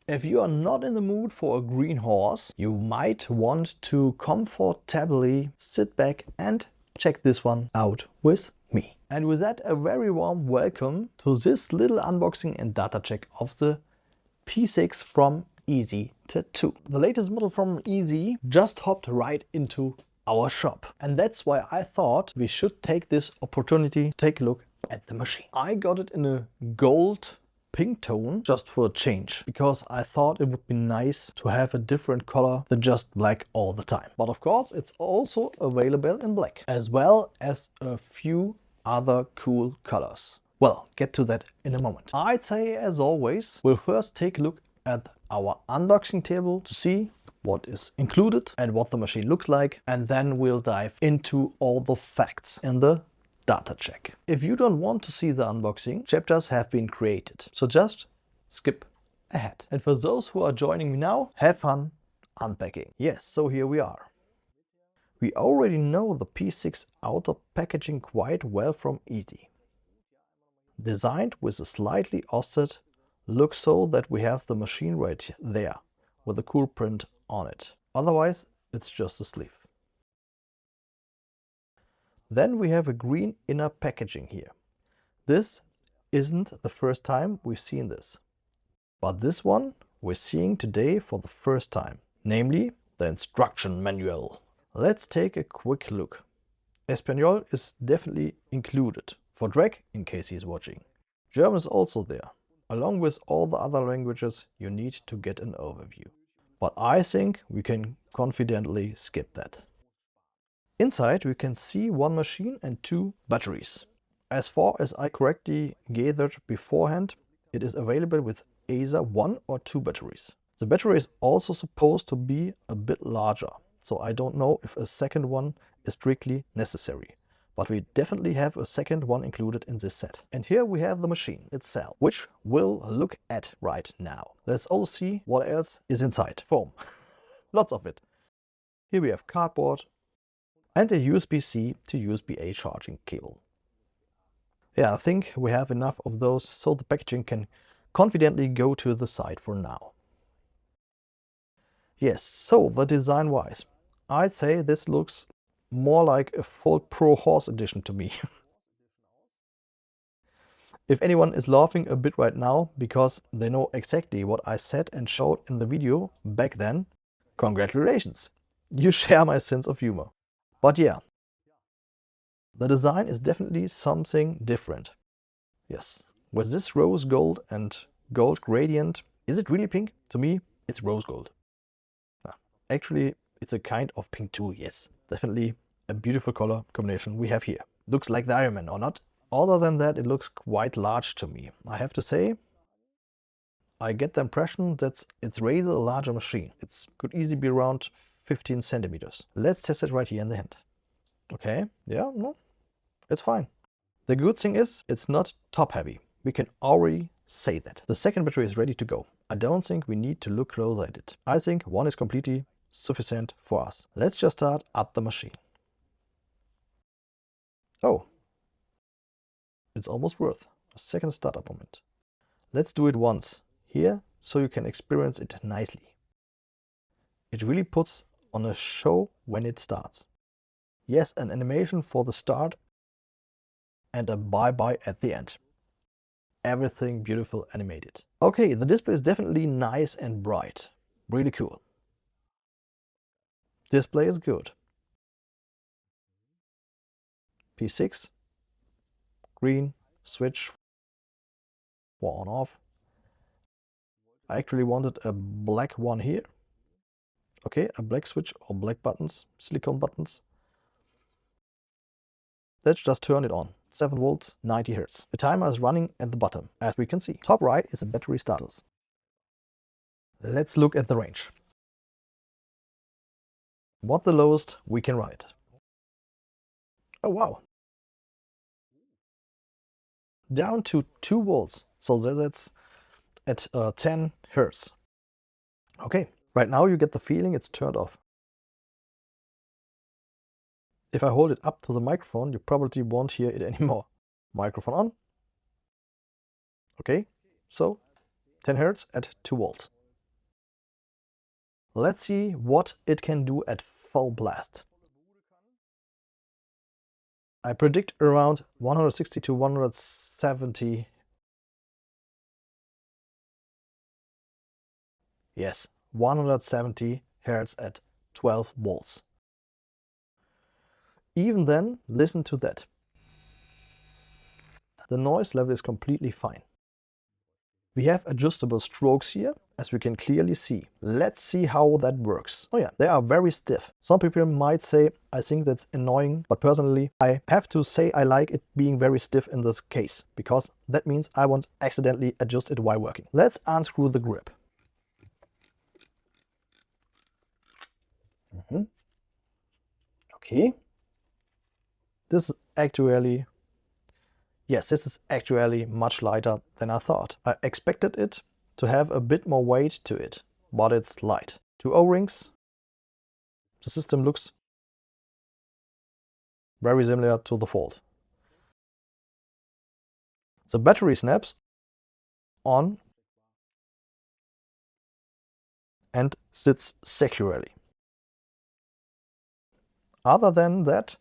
If you are not in the mood for a green horse, you might want to comfortably sit back and check this one out with me. And with that, a very warm welcome to this little unboxing and data check of the P6 from Tattoo. The latest model from Easy just hopped right into our shop. And that's why I thought we should take this opportunity to take a look at the machine. I got it in a gold pink tone just for a change, because I thought it would be nice to have a different color than just black all the time. But of course it's also available in black, as well as a few other cool colors. Well, get to that in a moment. I'd say, as always, we'll first take a look at our unboxing table to see what is included and what the machine looks like, and then we'll dive into all the facts in the data check. If you don't want to see the unboxing, chapters have been created, so just skip ahead. And for those who are joining me now, have fun unpacking. Yes, so here we are. We already know the P6 outer packaging quite well from Easy. Designed with a slightly offset look so that we have the machine right there with a cool print on it. Otherwise, it's just a sleeve. Then we have a green inner packaging here. This isn't the first time we've seen this, but this one we're seeing today for the first time, namely the instruction manual. Let's take a quick look. Espanol is definitely included, for Drake in case he's watching. German is also there, along with all the other languages you need to get an overview. But I think we can confidently skip that. Inside we can see one machine and two batteries. As far as I correctly gathered beforehand, it is available with either one or two batteries. The battery is also supposed to be a bit larger, so I don't know if a second one is strictly necessary. But we definitely have a second one included in this set. And here we have the machine itself, which we'll look at right now. Let's also see what else is inside. Foam. Lots of it. Here we have cardboard and a USB-C to USB-A charging cable. Yeah, I think we have enough of those, so the packaging can confidently go to the side for now. Yes, so the design-wise, I'd say this looks more like a full Pro Horse edition to me. If anyone is laughing a bit right now because they know exactly what I said and showed in the video back then, congratulations! You share my sense of humor. But yeah, the design is definitely something different. Yes, with this rose gold and gold gradient, is it really pink? To me, it's rose gold. Actually, it's a kind of pink too, yes. Definitely a beautiful color combination we have here. Looks like the Iron Man, or not? Other than that, it looks quite large to me. I have to say, I get the impression that it's rather a larger machine. It could easily be around 15 centimeters. Let's test it right here in the hand. Okay, yeah, no, it's fine. The good thing is, it's not top heavy. We can already say that. The second battery is ready to go. I don't think we need to look closer at it. I think one is completely sufficient for us. Let's just start up the machine. Oh, it's almost worth a second startup moment. Let's do it once here so you can experience it nicely. It really puts on a show when it starts. Yes, an animation for the start and a bye-bye at the end. Everything beautiful animated. Okay, the display is definitely nice and bright. Really cool. Display is good. P6, green, switch for on off. I actually wanted a black one here. Okay, a black switch or black buttons, silicone buttons. Let's just turn it on. 7 volts, 90 Hz. The timer is running at the bottom, as we can see. Top right is a battery status. Let's look at the range. What the lowest we can run it. Oh wow. Down to 2 volts, so that's at 10 Hz. Okay, right now you get the feeling it's turned off. If I hold it up to the microphone, you probably won't hear it anymore. Microphone on. Okay, so 10 Hz at 2 volts. Let's see what it can do at full blast. I predict around 160 to 170. Yes, 170 Hertz at 12 volts. Even then, listen to that. The noise level is completely fine. We have adjustable strokes here, as we can clearly see. Let's see how that works. Oh yeah, they are very stiff. Some people might say, I think that's annoying, but personally, I have to say I like it being very stiff in this case, because that means I won't accidentally adjust it while working. Let's unscrew the grip. Okay. This is actually, yes, this is actually much lighter than I thought. I expected it to have a bit more weight to it, but it's light. 2 O-rings. The system looks very similar to the Fold. The battery snaps on and sits securely. Other than that,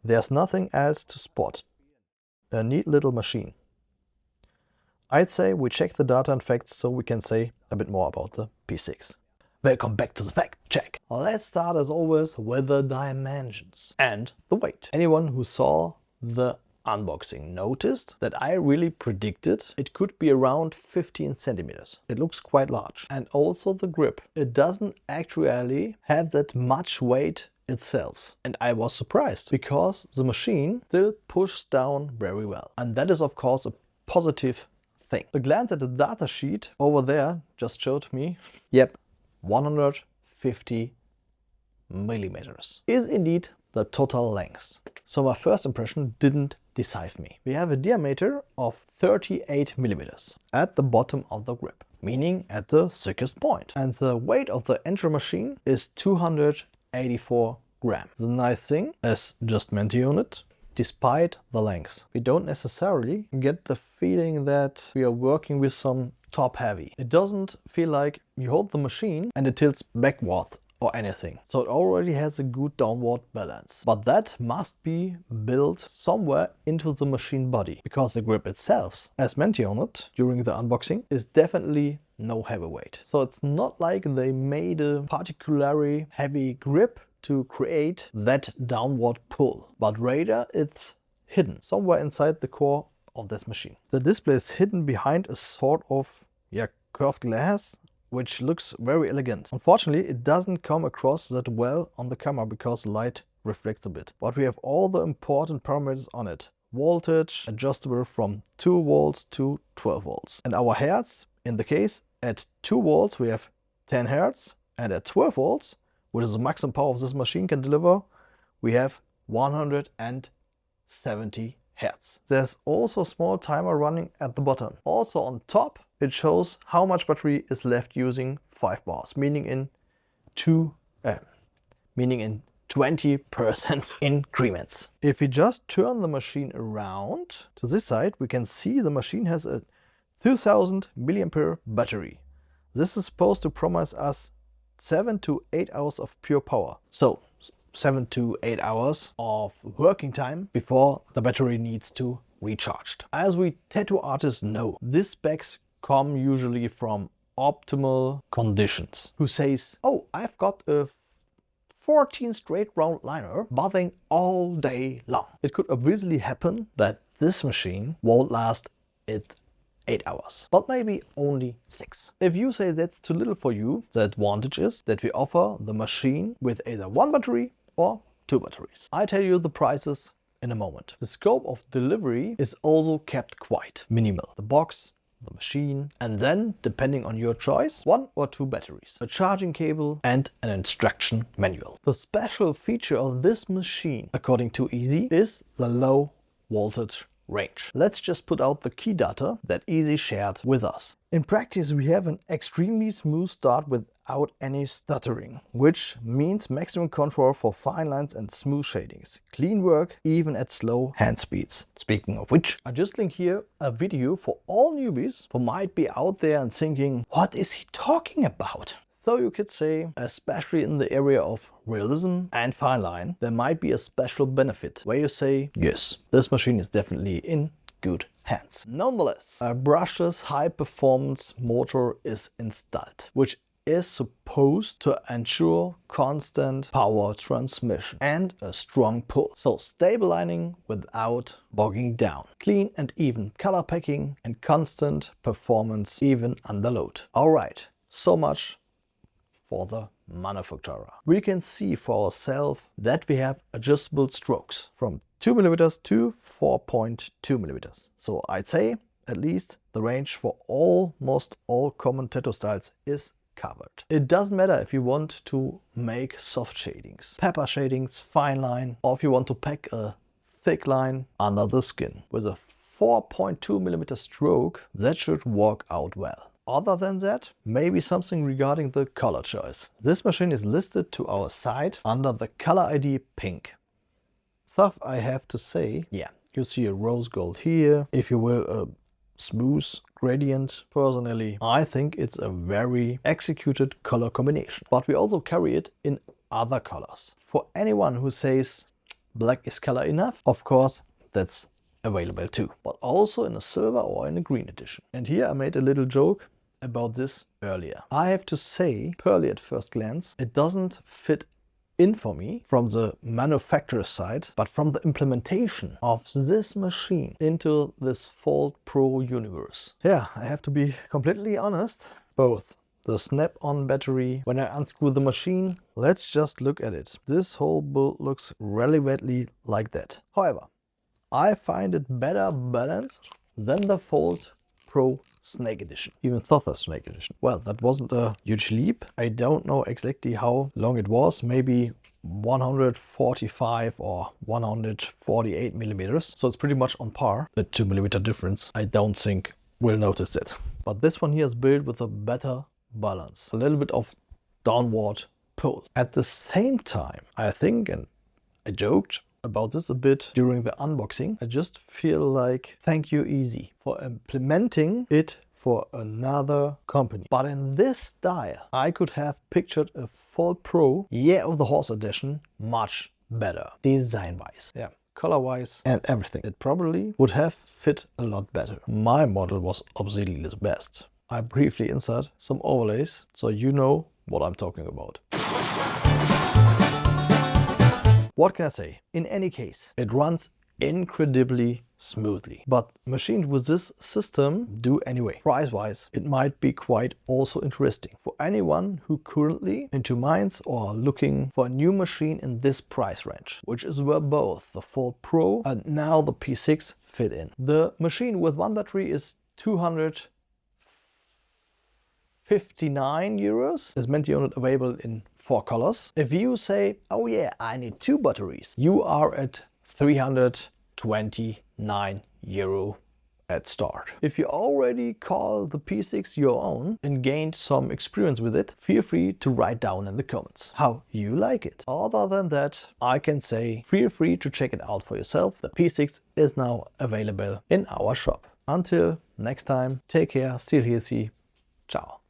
there's nothing else to spot. A neat little machine. I'd say we check the data and facts so we can say a bit more about the P6. Welcome back to the fact check. Let's start as always with the dimensions and the weight. Anyone who saw the unboxing noticed that I really predicted it could be around 15 centimeters. It looks quite large. And also the grip. It doesn't actually have that much weight itself. And I was surprised because the machine still pushes down very well. And that is of course a positive thing. A glance at the data sheet over there just showed me, yep, 150 millimeters is indeed the total length. So my first impression didn't deceive me. We have a diameter of 38 millimeters at the bottom of the grip, meaning at the thickest point. And the weight of the entry machine is 284 grams. The nice thing, as just mentioned, despite the length, we don't necessarily get the feeling that we are working with some top heavy. It doesn't feel like you hold the machine and it tilts backward or anything. So it already has a good downward balance. But that must be built somewhere into the machine body, because the grip itself, as mentioned during the unboxing, is definitely no heavyweight. So it's not like they made a particularly heavy grip to create that downward pull, but rather it's hidden somewhere inside the core of this machine. The display is hidden behind a sort of curved glass, which looks very elegant. Unfortunately, it doesn't come across that well on the camera because light reflects a bit. But we have all the important parameters on it. Voltage adjustable from 2 volts to 12 volts. And our hertz, in the case, at 2 volts we have 10 hertz, and at 12 volts, which is the maximum power of this machine can deliver, we have 170 hertz. There's also a small timer running at the bottom. Also on top, it shows how much battery is left using 5 bars, meaning in 20% increments. If we just turn the machine around to this side, we can see the machine has a 2000 milliampere battery. This is supposed to promise us 7 to 8 hours of pure power. So 7 to 8 hours of working time before the battery needs to recharged. As we tattoo artists know, these specs come usually from optimal conditions. Who says, oh, I've got a 14 straight round liner buzzing all day long. It could obviously happen that this machine won't last it 8 hours, but maybe only 6. If you say that's too little for you, the advantage is that we offer the machine with either 1 battery or 2 batteries. I tell you the prices in a moment. The scope of delivery is also kept quite minimal. The box, the machine, and then, depending on your choice, 1 or 2 batteries, a charging cable and an instruction manual. The special feature of this machine, according to Easy, is the low voltage range. Let's just put out the key data that Easy shared with us. In practice, we have an extremely smooth start without any stuttering, which means maximum control for fine lines and smooth shadings. Clean work even at slow hand speeds. Speaking of which, I just link here a video for all newbies who might be out there and thinking, what is he talking about? So you could say, especially in the area of realism and fine line, there might be a special benefit where you say, yes, this machine is definitely in good hands. Nonetheless, a brushless high performance motor is installed, which is supposed to ensure constant power transmission and a strong pull. So stable lining without bogging down. Clean and even color packing and constant performance even under load. Alright, so much for the manufacturer. We can see for ourselves that we have adjustable strokes from 2mm to 4.2mm. So I'd say at least the range for almost all common tattoo styles is covered. It doesn't matter if you want to make soft shadings, pepper shadings, fine line, or if you want to pack a thick line under the skin. With a 4.2mm stroke, that should work out well. Other than that, maybe something regarding the color choice. This machine is listed to our side under the color ID pink. Stuff I have to say, yeah, you see a rose gold here, if you will, a smooth gradient. Personally, I think it's a very executed color combination. But we also carry it in other colors. For anyone who says black is color enough, of course, that's available too. But also in a silver or in a green edition. And here I made a little joke about this earlier. I have to say, purely at first glance, it doesn't fit in for me from the manufacturer's side, but from the implementation of this machine into this Fold Pro universe. Yeah, I have to be completely honest. Both the snap-on battery, when I unscrew the machine, let's just look at it. This whole build looks relevantly like that. However, I find it better balanced than the Fold Pro Snake Edition, even Thotha Snake Edition. Well, that wasn't a huge leap. I don't know exactly how long it was, maybe 145 or 148 millimeters. So it's pretty much on par. The 2mm difference, I don't think we'll notice it. But this one here is built with a better balance, a little bit of downward pull. At the same time, I think, and I joked about this a bit during the unboxing, I just feel like thank you Easy for implementing it for another company. But in this style, I could have pictured a Fold Pro Year of the Horse edition much better, design-wise, yeah, color-wise and everything. It probably would have fit a lot better. My model was obviously the best. I briefly insert some overlays so you know what I'm talking about. What can I say? In any case, it runs incredibly smoothly. But machines with this system do anyway. Price-wise, it might be quite also interesting for anyone who currently into minds or looking for a new machine in this price range, which is where both the Fold Pro and now the P6 fit in. The machine with one battery is 259 euros. Is meant unit available in 4 colors. If you say, oh yeah, I need 2 batteries, you are at 329 euro at start. If you already call the P6 your own and gained some experience with it, feel free to write down in the comments how you like it. Other than that, I can say feel free to check it out for yourself. The P6 is now available in our shop. Until next time, take care, stay healthy, ciao.